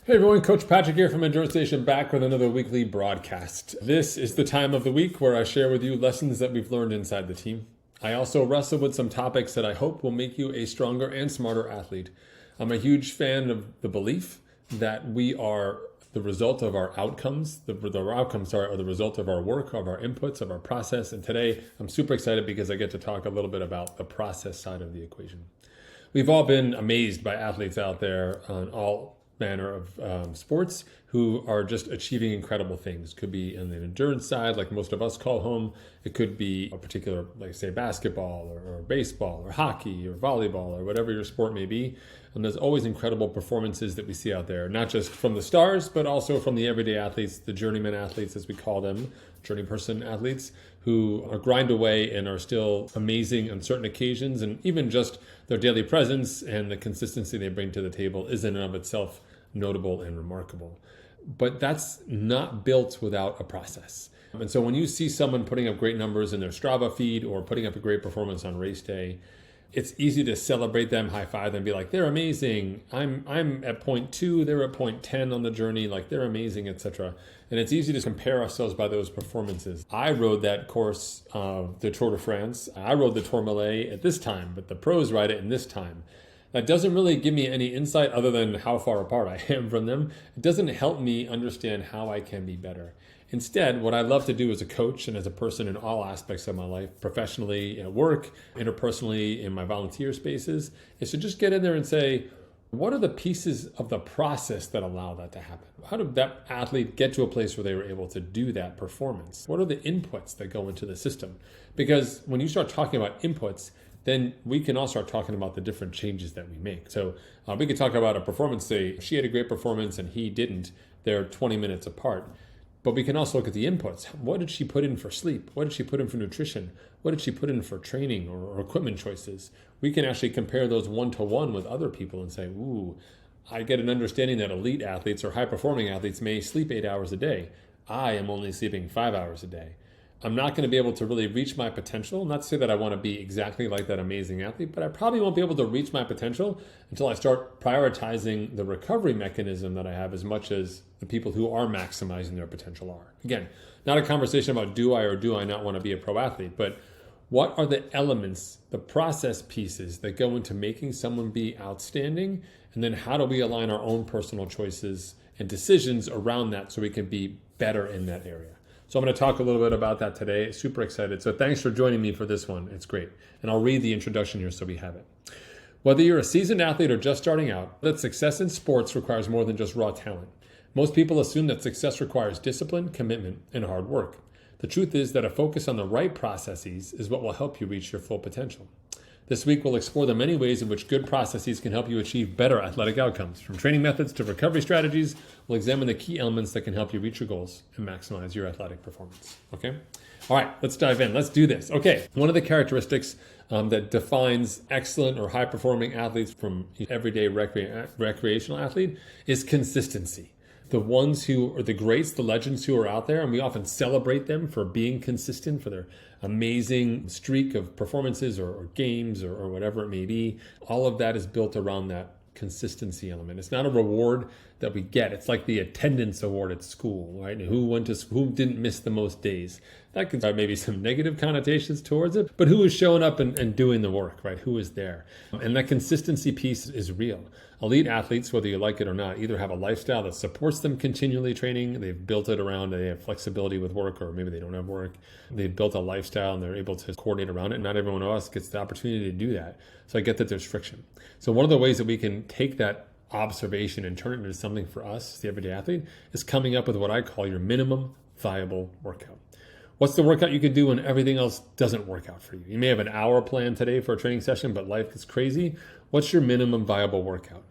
Hey everyone, Coach Patrick here from Endurance Station, back with another weekly broadcast. This is the time of the week where I share with you lessons that we've learned inside the team. I also wrestle with some topics that I hope will make you a stronger and smarter athlete. I'm a huge fan of the belief that we are the result of our outcomes. Our outcomes are the result of our work, of our inputs, of our process. And today I'm super excited because I get to talk a little bit about the process side of the equation. We've all been amazed by athletes out there on all manner of sports who are just achieving incredible things. Could be in the endurance side, like most of us call home. It could be a particular, like say basketball or baseball or hockey or volleyball or whatever your sport may be. And there's always incredible performances that we see out there, not just from the stars, but also from the everyday athletes, the journeyman athletes, as we call them, journey person athletes, who are grind away and are still amazing on certain occasions. And even just their daily presence and the consistency they bring to the table is in and of itself notable and remarkable. But that's not built without a process. And so when you see someone putting up great numbers in their Strava feed or putting up a great performance on race day, it's easy to celebrate them, high five them, be like, they're amazing. I'm at point 2, they're at point 10 on the journey, like they're amazing, etc. And it's easy to compare ourselves by those performances. I rode that course, the Tour de France. I rode the Tourmalet at this time, but the pros ride it in this time. That doesn't really give me any insight other than how far apart I am from them. It doesn't help me understand how I can be better. Instead, what I love to do as a coach and as a person in all aspects of my life, professionally, at work, interpersonally, in my volunteer spaces, is to just get in there and say, what are the pieces of the process that allow that to happen? How did that athlete get to a place where they were able to do that performance? What are the inputs that go into the system? Because when you start talking about inputs, then we can all start talking about the different changes that we make. So we could talk about a performance, say she had a great performance and he didn't. They're 20 minutes apart. But we can also look at the inputs. What did she put in for sleep? What did she put in for nutrition? What did she put in for training or equipment choices? We can actually compare those one-to-one with other people and say, ooh, I get an understanding that elite athletes or high-performing athletes may sleep 8 hours a day. I am only sleeping 5 hours a day. I'm not going to be able to really reach my potential. Not to say that I want to be exactly like that amazing athlete, but I probably won't be able to reach my potential until I start prioritizing the recovery mechanism that I have as much as the people who are maximizing their potential are. Again, not a conversation about do I or do I not want to be a pro athlete, but what are the elements, the process pieces that go into making someone be outstanding? And then how do we align our own personal choices and decisions around that so we can be better in that area? So I'm going to talk a little bit about that today. Super excited. So thanks for joining me for this one. It's great. And I'll read the introduction here so we have it. Whether you're a seasoned athlete or just starting out, that success in sports requires more than just raw talent. Most people assume that success requires discipline, commitment, and hard work. The truth is that a focus on the right processes is what will help you reach your full potential. This week, we'll explore the many ways in which good processes can help you achieve better athletic outcomes. From training methods to recovery strategies, we'll examine the key elements that can help you reach your goals and maximize your athletic performance. Okay? All right, let's dive in. Let's do this. Okay, one of the characteristics that defines excellent or high-performing athletes from everyday recreational athlete is consistency. The ones who are the greats, the legends who are out there, and we often celebrate them for being consistent, for their amazing streak of performances or games or whatever it may be. All of that is built around that consistency element. It's not a reward that we get. It's like the attendance award at school, right? Who didn't miss the most days? That could have maybe some negative connotations towards it, but who is showing up and doing the work, right? Who is there? And that consistency piece is real. Elite athletes, whether you like it or not, either have a lifestyle that supports them continually training. They've built it around, they have flexibility with work, or maybe they don't have work. They've built a lifestyle and they're able to coordinate around it. Not everyone else gets the opportunity to do that. So I get that there's friction. So one of the ways that we can take that observation and turn it into something for us, the everyday athlete, is coming up with what I call your minimum viable workout. What's the workout you can do when everything else doesn't work out for you? You may have an hour plan today for a training session, but life is crazy. What's your minimum viable workout?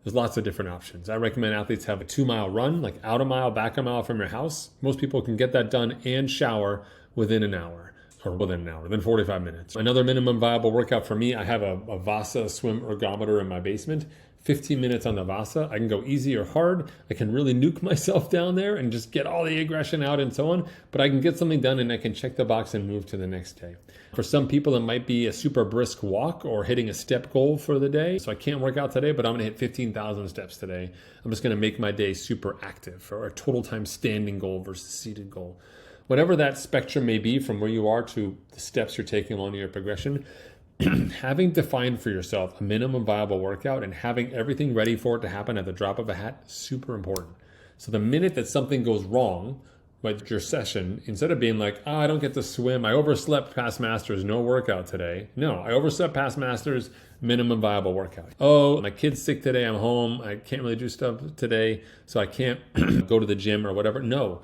There's lots of different options. I recommend athletes have a 2-mile run, like out a mile, back a mile from your house. Most people can get that done and shower within an hour. Within 45 minutes. Another minimum viable workout for me, I have a Vasa swim ergometer in my basement. 15 minutes on the Vasa. I can go easy or hard. I can really nuke myself down there and just get all the aggression out and so on. But I can get something done and I can check the box and move to the next day. For some people, it might be a super brisk walk or hitting a step goal for the day. So I can't work out today, but I'm going to hit 15,000 steps today. I'm just going to make my day super active, or a total time standing goal versus seated goal. Whatever that spectrum may be from where you are to the steps you're taking along your progression, having defined for yourself a minimum viable workout and having everything ready for it to happen at the drop of a hat, super important. So the minute that something goes wrong with your session, instead of being like, I don't get to swim, I overslept past Masters, no workout today. No, I overslept past Masters, minimum viable workout. Oh, my kid's sick today, I'm home, I can't really do stuff today, so I can't go to the gym or whatever. No,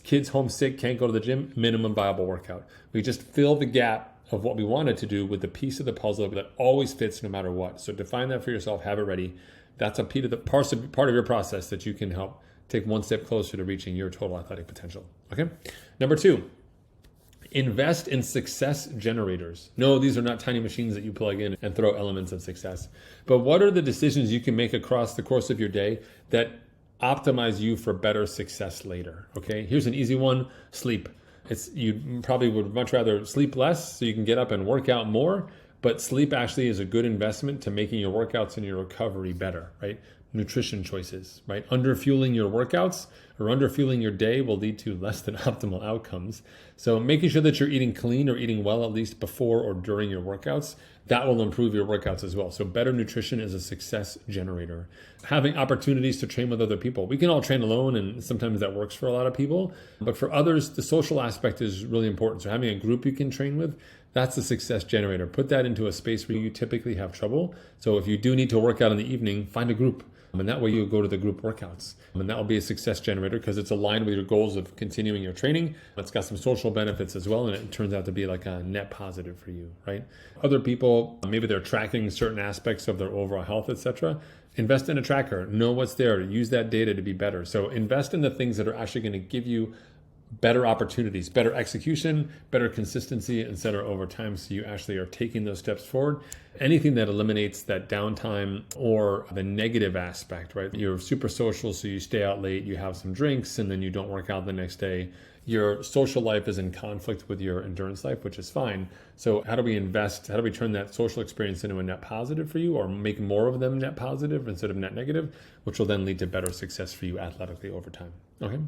kid's homesick, can't go to the gym, minimum viable workout. We just fill the gap of what we wanted to do with the piece of the puzzle that always fits no matter what. So define that for yourself, have it ready. That's a part of your process that you can help take one step closer to reaching your total athletic potential. Okay. Number 2, invest in success generators. No, these are not tiny machines that you plug in and throw elements of success. But what are the decisions you can make across the course of your day that optimize you for better success later? Okay. Here's an easy one: sleep. You probably would much rather sleep less so you can get up and work out more, but sleep actually is a good investment to making your workouts and your recovery better, right? Nutrition choices, right? Underfueling your workouts or underfueling your day will lead to less than optimal outcomes. So making sure that you're eating clean or eating well at least before or during your workouts, that will improve your workouts as well. So better nutrition is a success generator. Having opportunities to train with other people. We can all train alone, and sometimes that works for a lot of people, but for others, the social aspect is really important. So having a group you can train with, that's a success generator. Put that into a space where you typically have trouble. So if you do need to work out in the evening, find a group. And that way you go to the group workouts. And that will be a success generator because it's aligned with your goals of continuing your training. It's got some social benefits as well, and it turns out to be like a net positive for you, right? Other people, maybe they're tracking certain aspects of their overall health, etc. Invest in a tracker. Know what's there. Use that data to be better. So invest in the things that are actually going to give you better opportunities, better execution, better consistency, etc. over time, so you actually are taking those steps forward. Anything that eliminates that downtime or the negative aspect, right? You're super social, so you stay out late, you have some drinks, and then you don't work out the next day. Your social life is in conflict with your endurance life, which is fine. So how do we turn that social experience into a net positive for you, or make more of them net positive instead of net negative, which will then lead to better success for you athletically over time. Okay.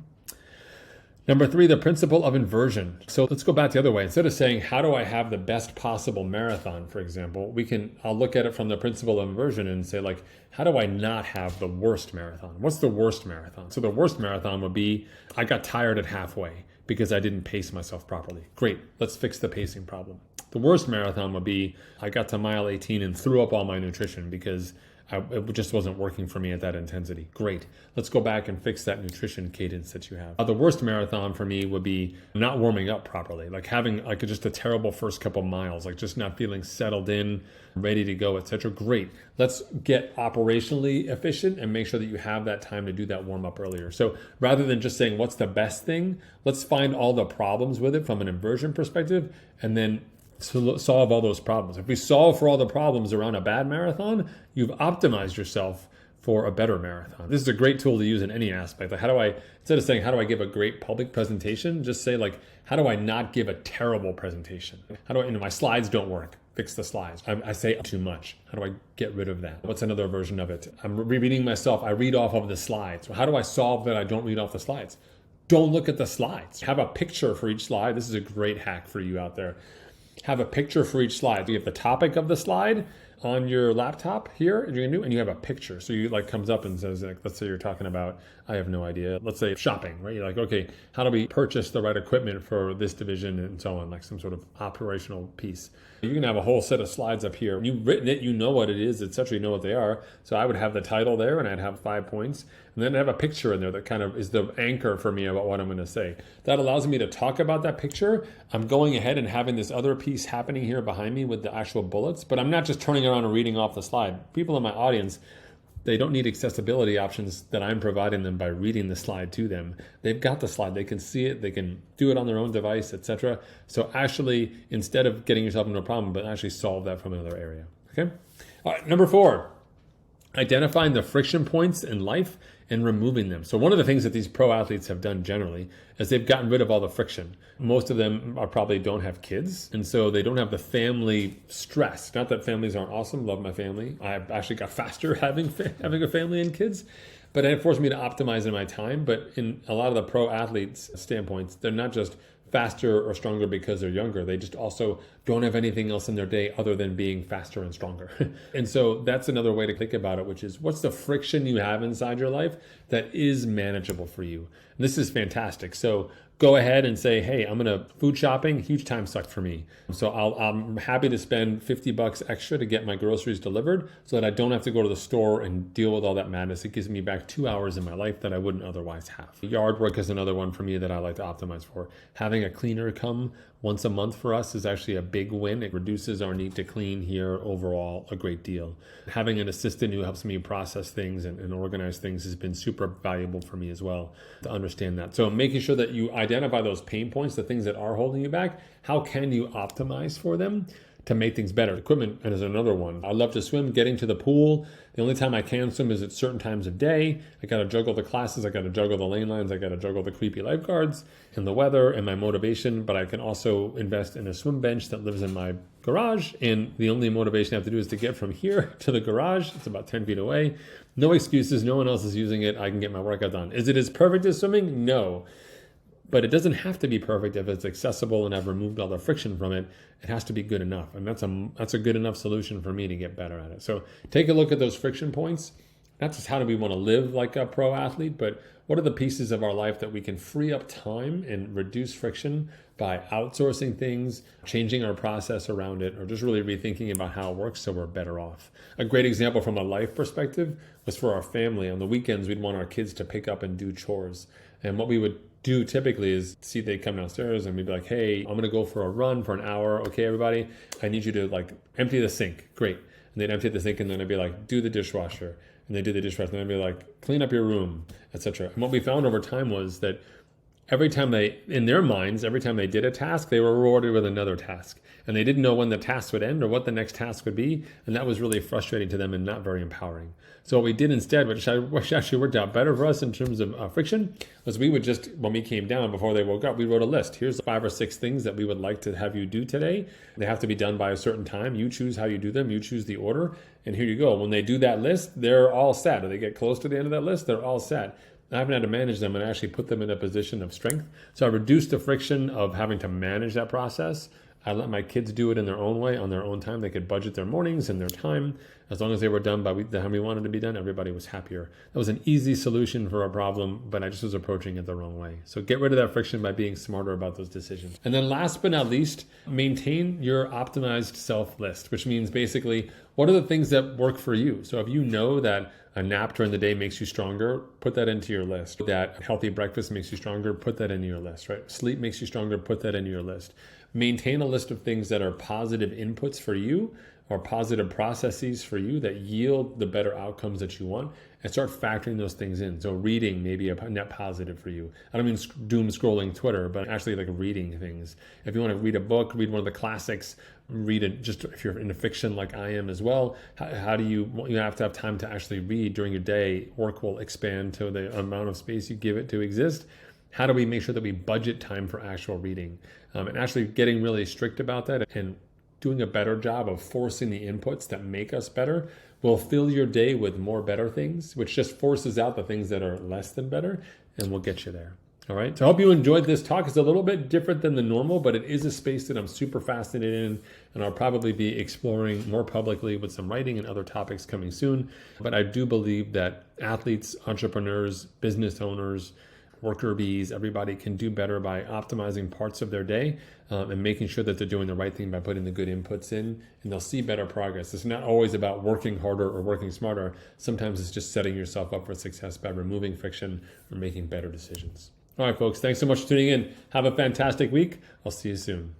Number 3, the principle of inversion. So let's go back the other way. Instead of saying, how do I have the best possible marathon, for example, I'll look at it from the principle of inversion and say, like, how do I not have the worst marathon? What's the worst marathon? So the worst marathon would be, I got tired at halfway because I didn't pace myself properly. Great, let's fix the pacing problem. The worst marathon would be, I got to mile 18 and threw up all my nutrition because it just wasn't working for me at that intensity. Great. Let's go back and fix that nutrition cadence that you have. The worst marathon for me would be not warming up properly, like having like just a terrible first couple miles, like just not feeling settled in, ready to go, etc. Great. Let's get operationally efficient and make sure that you have that time to do that warm up earlier. So rather than just saying what's the best thing, let's find all the problems with it from an inversion perspective and then solve all those problems. If we solve for all the problems around a bad marathon, you've optimized yourself for a better marathon. This is a great tool to use in any aspect. Like instead of saying, how do I give a great public presentation? Just say like, how do I not give a terrible presentation? My slides don't work. Fix the slides. I say too much. How do I get rid of that? What's another version of it? I'm rereading myself. I read off of the slides. So how do I solve that I don't read off the slides? Don't look at the slides. Have a picture for each slide. This is a great hack for you out there. Have a picture for each slide. You have the topic of the slide on your laptop here, and you have a picture. So you comes up and says, like, let's say you're talking about, I have no idea, let's say shopping, right? You're like, okay, how do we purchase the right equipment for this division and so on, like some sort of operational piece. You can have a whole set of slides up here. You've written it, you know what it is, etc. You know what they are. So I would have the title there and I'd have 5 points. And then I have a picture in there that kind of is the anchor for me about what I'm going to say. That allows me to talk about that picture. I'm going ahead and having this other piece happening here behind me with the actual bullets, but I'm not just turning around and reading off the slide. People in my audience, they don't need accessibility options that I'm providing them by reading the slide to them. They've got the slide. They can see it. They can do it on their own device, etc. So actually, instead of getting yourself into a problem, but actually solve that from another area. Okay. All right. Number 4, identifying the friction points in life and removing them. So one of the things that these pro athletes have done generally is they've gotten rid of all the friction. Most of them probably don't have kids, and so they don't have the family stress. Not that families aren't awesome, love my family. I actually got faster having a family and kids, but it forced me to optimize in my time. But in a lot of the pro athletes' standpoints, they're not just faster or stronger because they're younger. They just also don't have anything else in their day other than being faster and stronger. And so that's another way to think about it, which is what's the friction you have inside your life that is manageable for you? And this is fantastic. So go ahead and say, hey, I'm going to food shopping, huge time suck for me. So I'm happy to spend $50 extra to get my groceries delivered so that I don't have to go to the store and deal with all that madness. It gives me back 2 hours in my life that I wouldn't otherwise have. Yard work is another one for me that I like to optimize for. Having a cleaner come once a month for us is actually a big win. It reduces our need to clean here overall a great deal. Having an assistant who helps me process things and organize things has been super valuable for me as well to understand that. So making sure that you identify those pain points, the things that are holding you back, how can you optimize for them to make things better? Equipment is another one. I love to swim, getting to the pool. The only time I can swim is at certain times of day. I got to juggle the classes. I got to juggle the lane lines. I got to juggle the creepy lifeguards and the weather and my motivation. But I can also invest in a swim bench that lives in my garage. And the only motivation I have to do is to get from here to the garage. It's about 10 feet away. No excuses. No one else is using it. I can get my workout done. Is it as perfect as swimming? No. But it doesn't have to be perfect if it's accessible and I've removed all the friction from it. It has to be good enough. And that's a good enough solution for me to get better at it. So take a look at those friction points. Not just how do we want to live like a pro athlete, but what are the pieces of our life that we can free up time and reduce friction by outsourcing things, changing our process around it, or just really rethinking about how it works so we're better off. A great example from a life perspective was for our family. On the weekends, we'd want our kids to pick up and do chores. And what we would do typically is see they come downstairs and we'd be like, hey, I'm going to go for a run for an hour. Okay, everybody, I need you to empty the sink. Great. And they'd empty the sink and then I'd be like, do the dishwasher. And they do the dishwasher and then I'd be like, clean up your room, etc. And what we found over time was that every time they did a task, they were rewarded with another task. And they didn't know when the task would end or what the next task would be. And that was really frustrating to them and not very empowering. So what we did instead, which actually worked out better for us in terms of friction, was we would just, when we came down before they woke up, we wrote a list. Here's 5 or 6 things that we would like to have you do today. They have to be done by a certain time. You choose how you do them. You choose the order. And here you go. When they do that list, they're all set. Or they get close to the end of that list, they're all set. I haven't had to manage them and actually put them in a position of strength. So I reduced the friction of having to manage that process. I let my kids do it in their own way, on their own time. They could budget their mornings and their time. As long as they were done by the time we wanted to be done, everybody was happier. That was an easy solution for a problem, but I just was approaching it the wrong way. So get rid of that friction by being smarter about those decisions. And then last but not least, maintain your optimized self list, which means basically, what are the things that work for you? So if you know that a nap during the day makes you stronger, put that into your list. That healthy breakfast makes you stronger, put that into your list, right? Sleep makes you stronger, put that into your list. Maintain a list of things that are positive inputs for you or positive processes for you that yield the better outcomes that you want, and start factoring those things in. So reading may be a net positive for you. I don't mean doom scrolling Twitter, but actually like reading things. If you want to read a book, read one of the classics, read it. Just if you're into fiction like I am as well, how do you have to have time to actually read during your day? Work will expand to the amount of space you give it to exist. How do we make sure that we budget time for actual reading? And actually getting really strict about that and doing a better job of forcing the inputs that make us better will fill your day with more better things, which just forces out the things that are less than better and will get you there. All right. So I hope you enjoyed this talk. It's a little bit different than the normal, but it is a space that I'm super fascinated in, and I'll probably be exploring more publicly with some writing and other topics coming soon. But I do believe that athletes, entrepreneurs, business owners, worker bees, everybody can do better by optimizing parts of their day and making sure that they're doing the right thing by putting the good inputs in, and they'll see better progress. It's not always about working harder or working smarter. Sometimes it's just setting yourself up for success by removing friction or making better decisions. All right, folks, thanks so much for tuning in. Have a fantastic week. I'll see you soon.